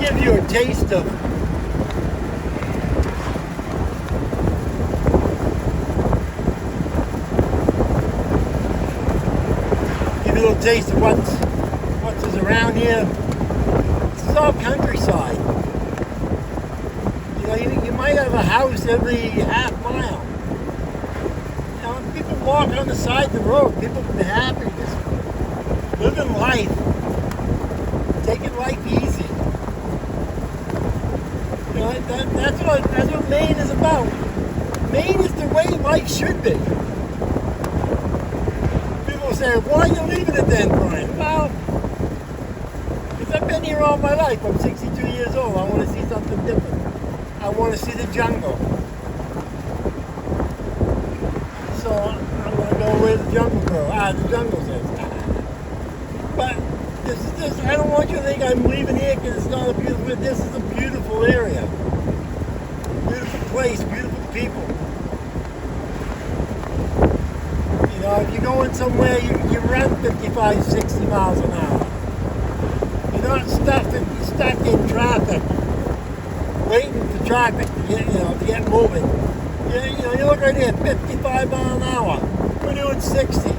give you a taste of what is around here. This is all countryside. You know, you might have a house every half mile. You know, people walk on the side of the road. People are happy, just living life, taking life easy. You know, that's what Maine is about. Maine is the way life should be. Say, why are you leaving it then, Brian? Well, because I've been here all my life. I'm 62 years old. I want to see something different. I want to see the jungle. So I'm going to go where the jungle goes. The jungle says. But this, I don't want you to think I'm leaving here because it's not a beautiful. This is a beautiful area. Beautiful place, beautiful people. You know, if you're going somewhere, you run 55, 60 miles an hour. You're not stuck in traffic, waiting for traffic to get moving. You look right here, 55 miles an hour. We're doing 60.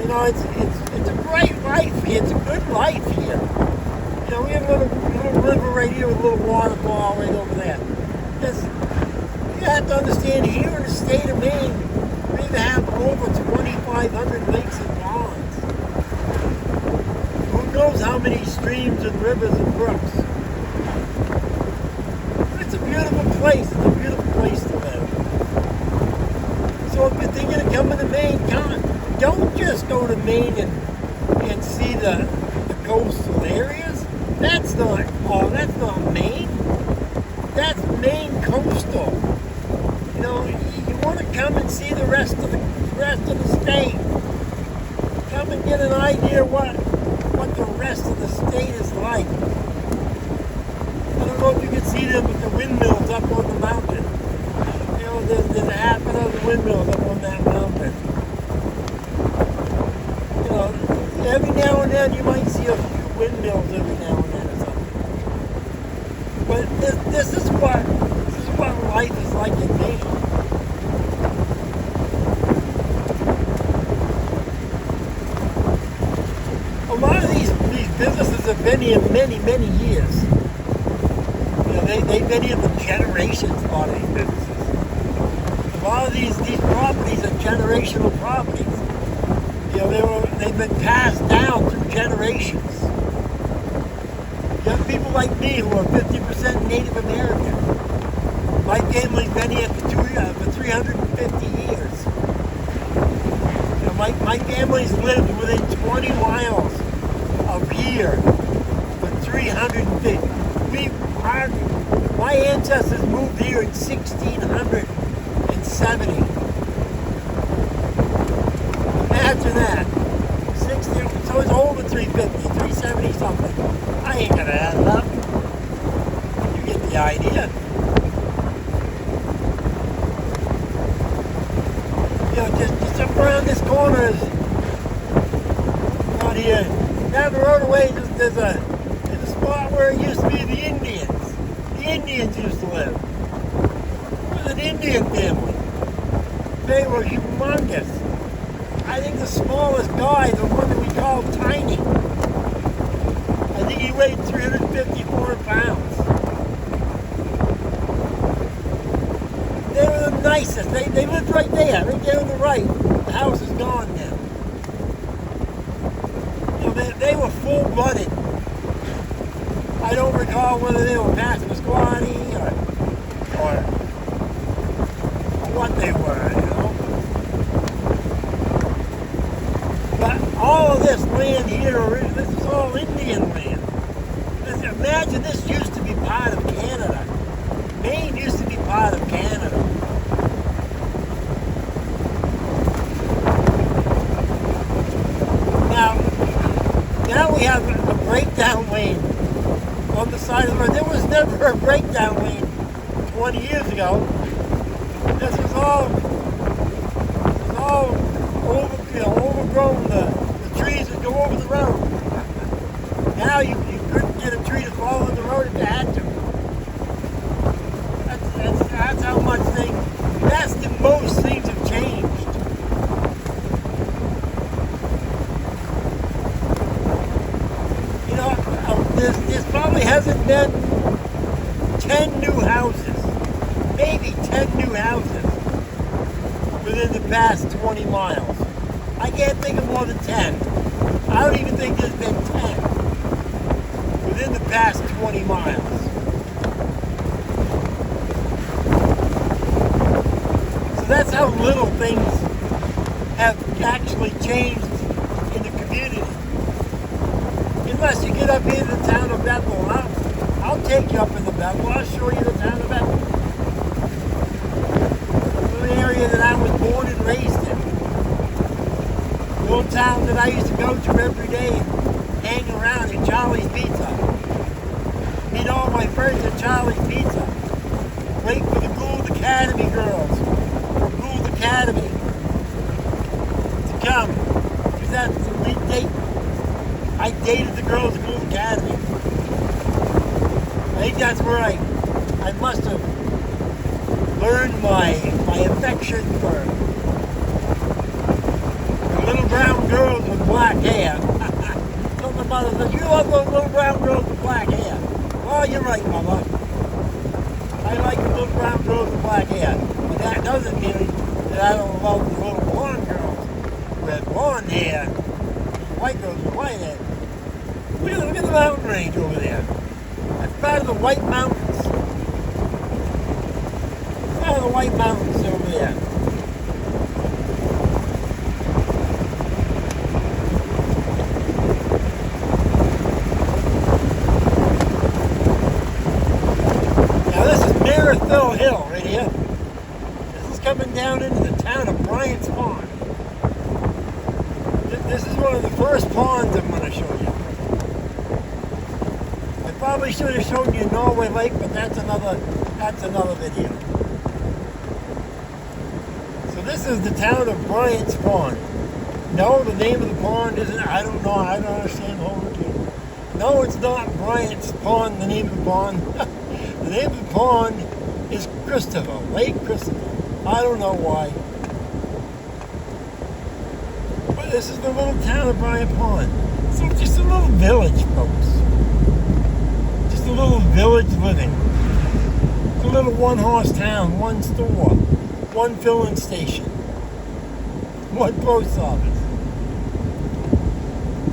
You know, it's a great life here. It's a good life here. You know, we have a little river right here with a little waterfall right over there. You have to understand, here in the state of Maine, we have over 2,500 lakes and ponds. Who knows how many streams and rivers and brooks? It's a beautiful place. It's a beautiful place to live. So if you're thinking of coming to Maine, don't just go to Maine and see the coastal areas. That's not Maine. That's Maine coastal. You know, you want to come and see the rest of the state. Come and get an idea what the rest of the state is like. I don't know if you can see them with the windmills up on the mountain. You know, there's a half a dozen windmills up on that mountain. You know, every now and then you might see a few windmills every now and then or something. But this is what life is like in Maine. A lot of these businesses have been here many, many years. You know, they've been here for generations, a lot of these businesses. A lot of these properties are generational properties. You know, they've been passed down through generations. You have people like me who are 50% Native American. My family's been here for 350 years. You know, my family's lived within 20 miles of here for 350. My ancestors moved here in 1670. Imagine that. 60, so it's over 350, 370 something. I ain't gonna add it up. You get the idea. You know, just up around this corner is out here. Down the road away, there's a spot where it used to be the Indians. The Indians used to live. It was an Indian family. They were humongous. I think the smallest guy, the one that we call Tiny, I think he weighed 354 pounds. They were the nicest. They lived right there on the right. The house is gone now. You know, they were full-blooded. I don't recall whether they were Passamaquoddy or what they were, you know. But all of this land here, this is all Indian land. Imagine this used to be part of Canada. Maine used to be part of Canada. Now we have a breakdown lane on the side of the road. There was never a breakdown lane 20 years ago. This was all overgrown. The trees would go over the road. meant 10 new houses, maybe 10 new houses within the past 20 miles. I can't think of more than 10. I don't even think there's been 10 within the past 20 miles. So that's how little things have actually changed in the community. Unless you get up here to the town of Bethel, I'll take you up into Bethel. I'll show you the town of Bethel. The area that I was born and raised in. The little town that I used to go to every day and hang around at Charlie's Pizza. Meet all my friends at Charlie's Pizza. Wait for the Gould Academy girls from Gould Academy to come. Because that's the date. I dated the girls at Gould Academy. I think that's where I must have learned my affection for little brown girls with black hair. Something about it. You love those little brown girls with black hair. Well, you're right, Mama. I like the little brown girls with black hair. But that doesn't mean that I don't love the little blonde girls with blonde hair. White girls with white hair. Look at the mountain range over there. That's part of the White Mountains. Part of the White Mountains over there. Now this is Marathon Hill right here. This is coming down into the town of Bryant's Pond. This is one of the first ponds I'm going to show you. I probably should have shown you Norway Lake, but that's another video. So this is the town of Bryant's Pond. No, the name of the pond isn't, I don't know, I don't understand the whole routine. No, it's not Bryant's Pond, the name of the pond. The name of the pond is Christopher, Lake Christopher. I don't know why. But this is the little town of Bryant Pond. So just a little village, folks. Just a little village living. It's a little one-horse town, one store, one filling station, one post office.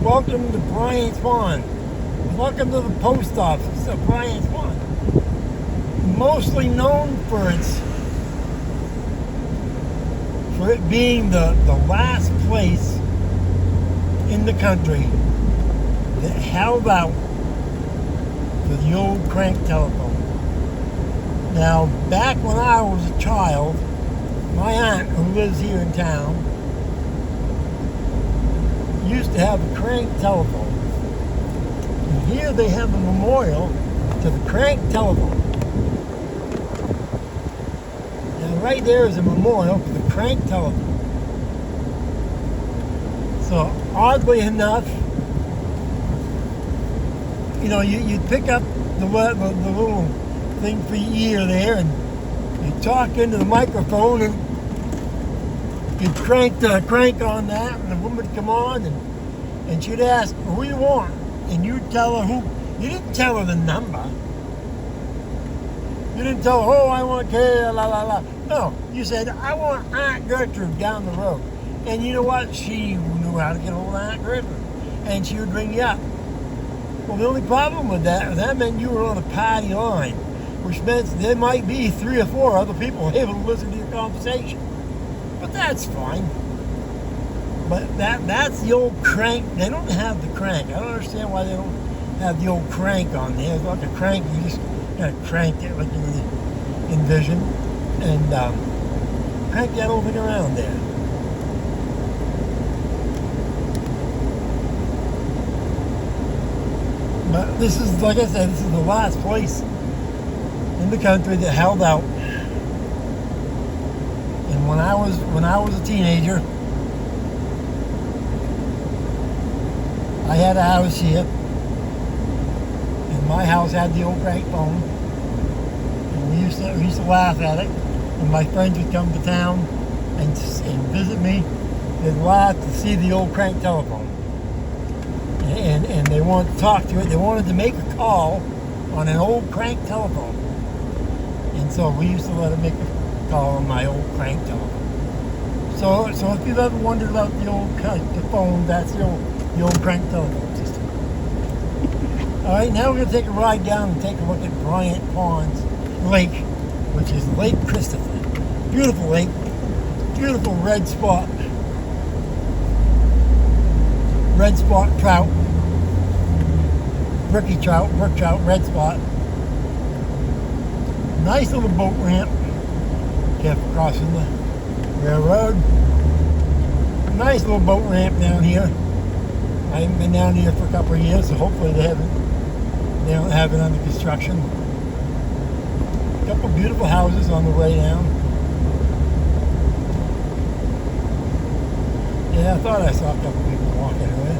Welcome to Bryant's Pond. Welcome to the post office of Bryant's Pond. Mostly known for it being the last place in the country that held out for the old crank telephone. Now, back when I was a child, my aunt, who lives here in town, used to have a crank telephone. And here they have a memorial to the crank telephone. Now, right there is a memorial for the crank telephone. So, oddly enough, you know, you'd pick up the little thing for your ear there, and you'd talk into the microphone, and you'd crank on that, and the woman would come on, and she'd ask, who you want? And you'd tell her who. You didn't tell her the number. You didn't tell her, oh, I want K, la, la, la. No, you said, I want Aunt Gertrude down the road. And you know what? She knew how to get hold of Aunt Gertrude. And she would ring you up. Well, the only problem with that meant you were on a party line, which meant there might be 3 or 4 other people able to listen to your conversation. But that's fine. But that's the old crank. They don't have the crank. I don't understand why they don't have the old crank on there. It's like a crank. You just gotta crank it like you envision, and crank that old thing around there. But this is, like I said, this is the last place in the country that held out. And when I was a teenager, I had a house here, and my house had the old crank phone. And we used to laugh at it. When my friends would come to town and visit me, they'd laugh to see the old crank telephone. And they wanted to talk to it. They wanted to make a call on an old crank telephone. And so we used to let him make a call on my old crank telephone. So if you've ever wondered about the phone, that's the old crank telephone system. All right, now we're going to take a ride down and take a look at Bryant Ponds Lake, which is Lake Christopher. Beautiful lake, beautiful red spot trout, brook trout, red spot. Nice little boat ramp, careful crossing the railroad. Nice little boat ramp down here. I haven't been down here for a couple of years, so hopefully they don't have it under construction. A couple beautiful houses on the way down. Yeah, I thought I saw a couple people walking away.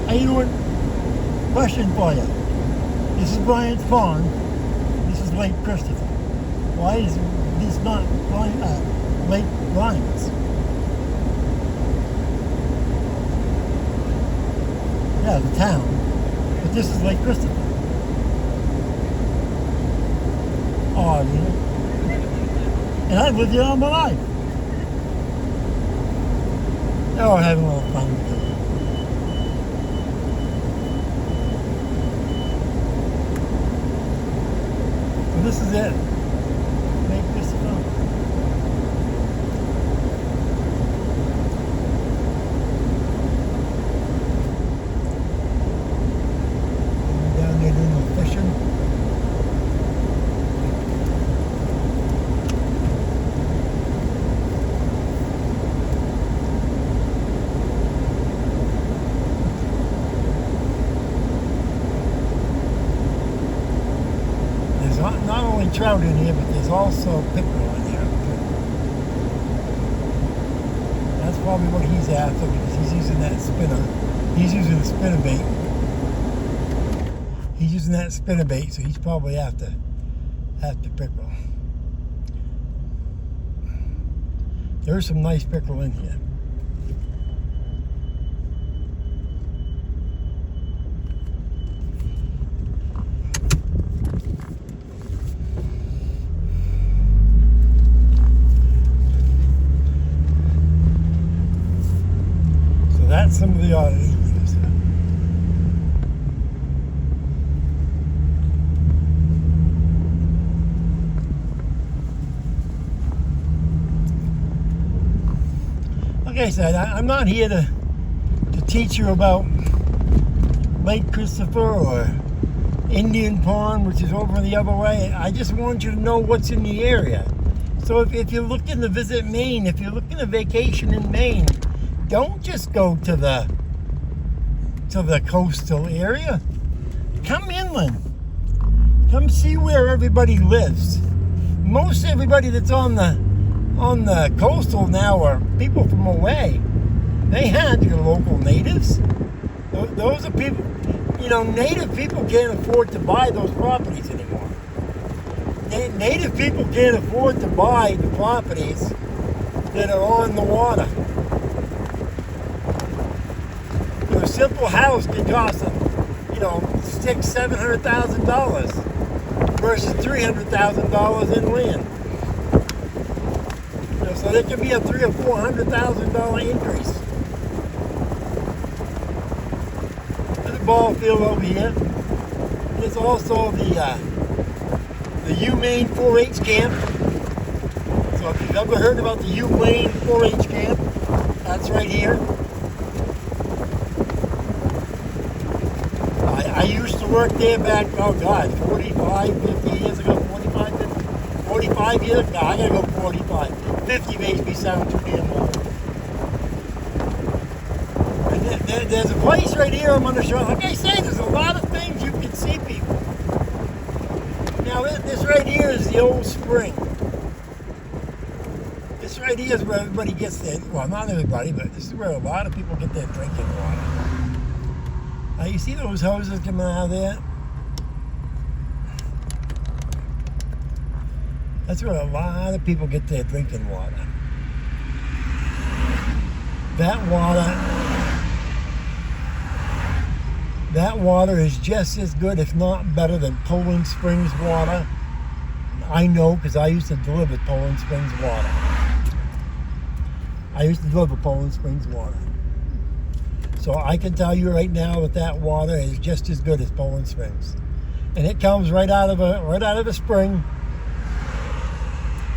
How you doing? Question for you. This is Bryant's Pond. This is Lake Christopher. Why is this not Lake Bryant's? Yeah, the town. But this is Lake Christopher. Oh, yeah. And I've lived here all my life. Oh, we're having a little fun with it. So this is it. Lake Christopher. Not only trout in here, but there's also pickerel in here. That's probably what he's after because he's using that spinner. He's using a spinner bait. He's using that spinner bait, so he's probably after pickerel. There's some nice pickerel in here. That's some of the oddities. Like I said, I'm not here to teach you about Lake Christopher or Indian Pond, which is over the other way. I just want you to know what's in the area. So if you're looking to visit Maine, if you're looking to vacation in Maine, don't just go to the coastal area. Come inland. Come see where everybody lives. Most everybody that's on the coastal now are people from away. They had your local natives. Those are people, native people can't afford to buy those properties anymore. Native people can't afford to buy the properties that are on the water. A simple house can cost them, $600,000-$700,000 versus $300,000 in land. So there can be a $300,000 or $400,000 increase. There's a ball field over here. There's also the Maine 4-H camp. So if you've ever heard about the Maine 4-H camp, that's right here. I used to work there back, 45 years ago, 45 years ago. I gotta go 45. 50 makes me sound too damn old. And there's a place right here I'm gonna show. Like I say, there's a lot of things you can see, people. Now this right here is the old spring. This right here is where everybody gets their, well, not everybody, but this is where a lot of people get their drinking water. You see those hoses coming out of there? That's where a lot of people get their drinking water. That water is just as good, if not better, than Poland Springs water. I know, because I used to deliver Poland Springs water. So I can tell you right now that water is just as good as Poland Springs. And it comes right out of a spring,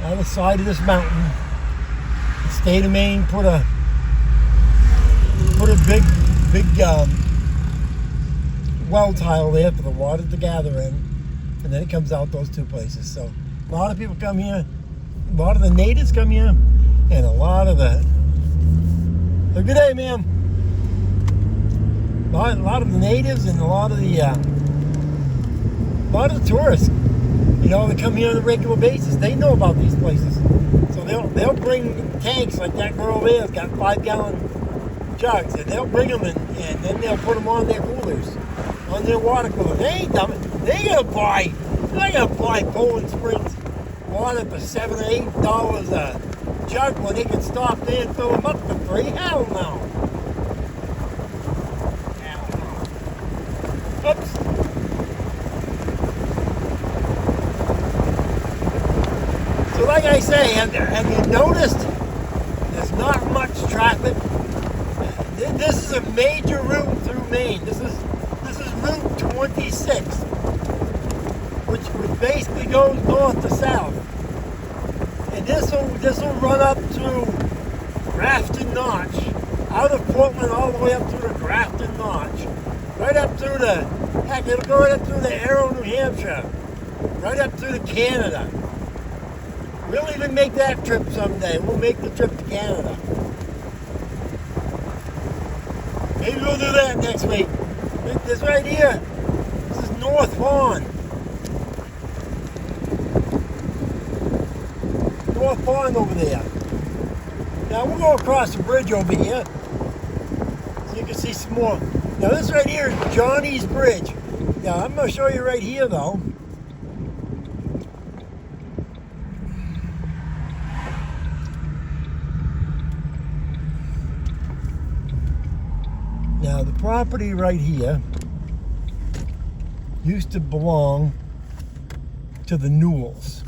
on the side of this mountain. The state of Maine put a big well tile there for the water to gather in, and then it comes out those two places. So a lot of people come here, a lot of the natives come here, and a lot of the good day, ma'am. A lot of the natives and a lot of the tourists, you know, they come here on a regular basis. They know about these places, so they'll bring tanks like that girl there's got 5-gallon jugs, and they'll bring them in, and then they'll put them on their coolers, on their water coolers. They ain't dumb. They're not gonna buy Poland Springs water for $7 or $8 a jug when they can stop there and fill them up for free. Hell no. Oops. So like I say, have you noticed there's not much traffic? This is a major route through Maine. This is Route 26, which basically goes north to south. And this will run up through Grafton Notch, out of Portland all the way up through the Grafton Notch, right up through it'll go right up through the Arrow, New Hampshire, right up through to Canada. We'll even make that trip someday. We'll make the trip to Canada. Maybe we'll do that next week. This right here, this is North Vaughan. North Vaughan over there. Now we'll go across the bridge over here so you can see some more. Now this right here is Johnny's Bridge. Now I'm going to show you right here though. Now the property right here used to belong to the Newells.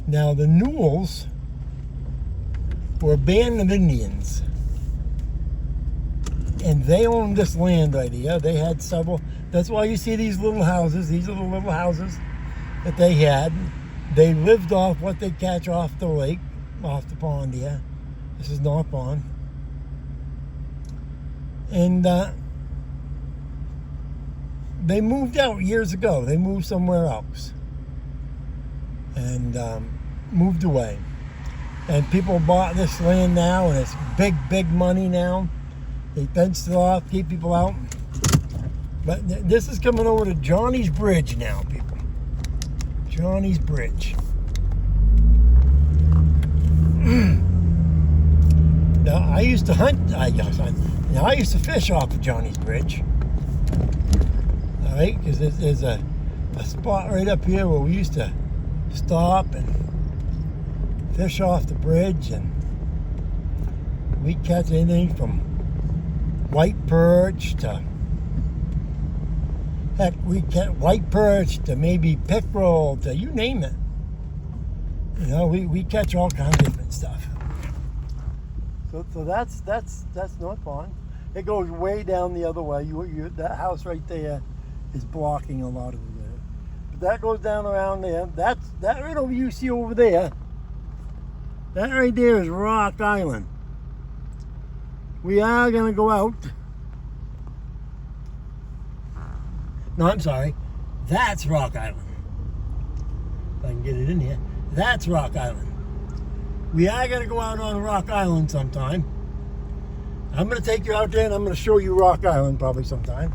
Now the Newells were a band of Indians, and they owned this land right here. They had several. That's why you see these little houses. These are the little houses that they had. They lived off what they catch off the lake, off the pond here. This is North Pond. And they moved out years ago. They moved somewhere else and moved away. And people bought this land now, and it's big money now. They fenced it off, keep people out. But this is coming over to Johnny's Bridge now, people. Johnny's Bridge. Now, I used to hunt. I used to fish off of Johnny's Bridge. All right, because there's a spot right up here where we used to stop and fish off the bridge, and we catch anything from white perch to, heck, we catch white perch to maybe pickerel to you name it. You know, we catch all kinds of different stuff. So that's North Pond. It goes way down the other way. That house right there is blocking a lot of it there. But that goes down around there. That right over you see over there. That right there is Rock Island. We are gonna go out. No, I'm sorry. That's Rock Island. If I can get it in here. That's Rock Island. We are going to go out on Rock Island sometime. I'm going to take you out there and I'm going to show you Rock Island probably sometime.